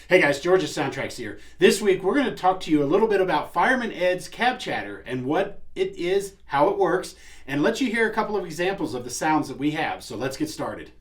Hey guys, George of SoundTraxx here. This week we're going to talk to you a little bit about Fireman Ed's Cab Chatter and what it is, how it works, and let you hear a couple of examples of the sounds that we have. So let's get started.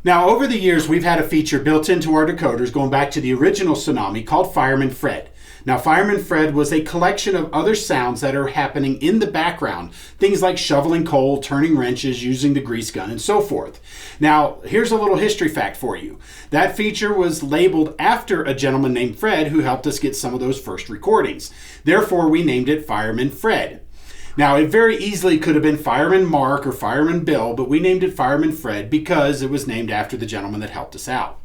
Now, over the years, we've had a feature built into our decoders going back to the original Tsunami called Fireman Fred. Now, Fireman Fred was a collection of other sounds that are happening in the background, things like shoveling coal, turning wrenches, using the grease gun, and so forth. Now, here's a little history fact for you. That feature was labeled after a gentleman named Fred who helped us get some of those first recordings. Therefore, we named it Fireman Fred. Now, it very easily could have been Fireman Mark or Fireman Bill, but we named it Fireman Fred because it was named after the gentleman that helped us out.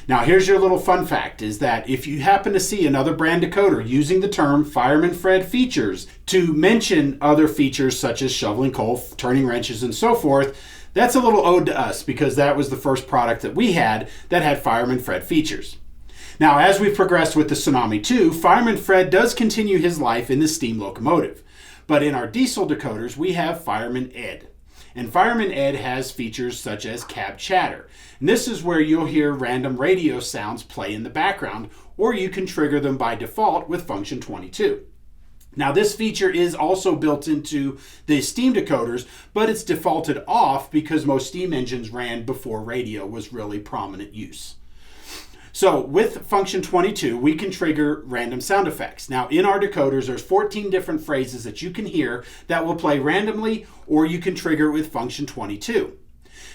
Now, here's your little fun fact, is that if you happen to see another brand decoder using the term Fireman Fred features to mention other features such as shoveling coal, turning wrenches, and so forth, that's a little ode to us because that was the first product that we had that had Fireman Fred features. Now, as we've progressed with the Tsunami2, Fireman Fred does continue his life in the steam locomotive. But in our diesel decoders, we have Fireman Ed. And Fireman Ed has features such as Cab Chatter. And this is where you'll hear random radio sounds play in the background, or you can trigger them by default with function 22. Now, this feature is also built into the steam decoders, but it's defaulted off because most steam engines ran before radio was really prominent use. So with function 22, we can trigger random sound effects. Now in our decoders, there's 14 different phrases that you can hear that will play randomly, or you can trigger it with function 22.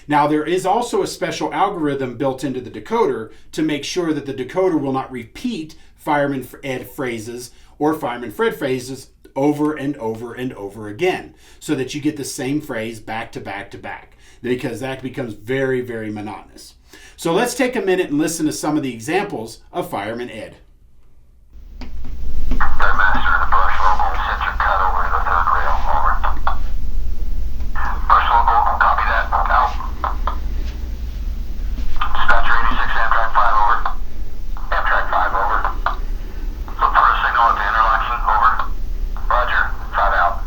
Now there is also a special algorithm built into the decoder to make sure that the decoder will not repeat Fireman Ed phrases or Fireman Fred phrases over and over and over again, so that you get the same phrase back to back to back, because that becomes very, very monotonous. So let's take a minute and listen to some of the examples of Fireman Ed. Third master, the brush local, set your cut over to the third rail, over. Brush local, copy that, out. Dispatcher 86, Amtrak 5, over. Amtrak 5, over. Look for a signal at the interlocking, over. Roger, 5 out.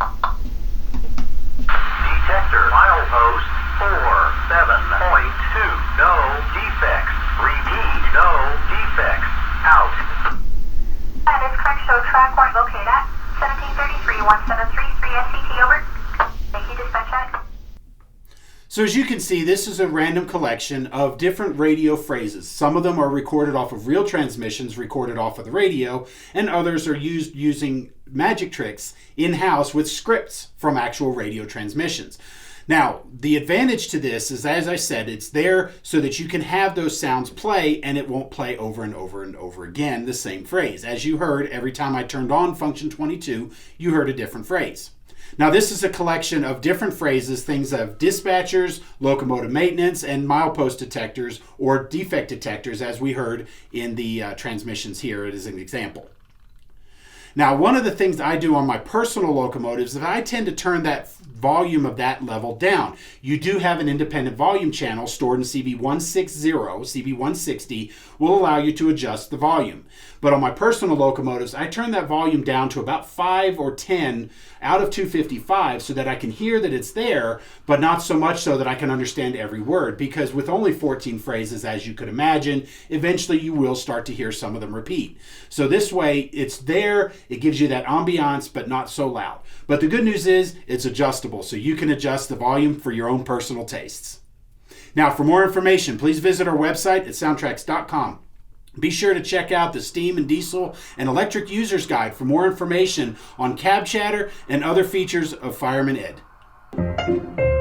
Detector, milepost 47.2, no defects. Repeat, no defects. Out. That is correct. Show track warrant located at 1733-1733 SCT, over. Thank you, dispatch. So as you can see, this is a random collection of different radio phrases. Some of them are recorded off of real transmissions, recorded off of the radio, and others are used using magic tricks in-house with scripts from actual radio transmissions. Now, the advantage to this is, as I said, it's there so that you can have those sounds play and it won't play over and over and over again the same phrase. As you heard, every time I turned on function 22, you heard a different phrase. Now, this is a collection of different phrases, things of dispatchers, locomotive maintenance, and milepost detectors or defect detectors, as we heard in the transmissions here as an example. Now, one of the things I do on my personal locomotives is I tend to turn that volume of that level down. You do have an independent volume channel stored in CV160. CV160 will allow you to adjust the volume. But on my personal locomotives, I turn that volume down to about 5 or 10 out of 255 so that I can hear that it's there, but not so much so that I can understand every word, because with only 14 phrases, as you could imagine, eventually you will start to hear some of them repeat. So this way, it's there, it gives you that ambiance, but not so loud. But the good news is it's adjustable, so you can adjust the volume for your own personal tastes. Now, for more information, please visit our website at SoundTraxx.com. Be sure to check out the Steam and Diesel and Electric User's Guide for more information on Cab Chatter and other features of Fireman Ed.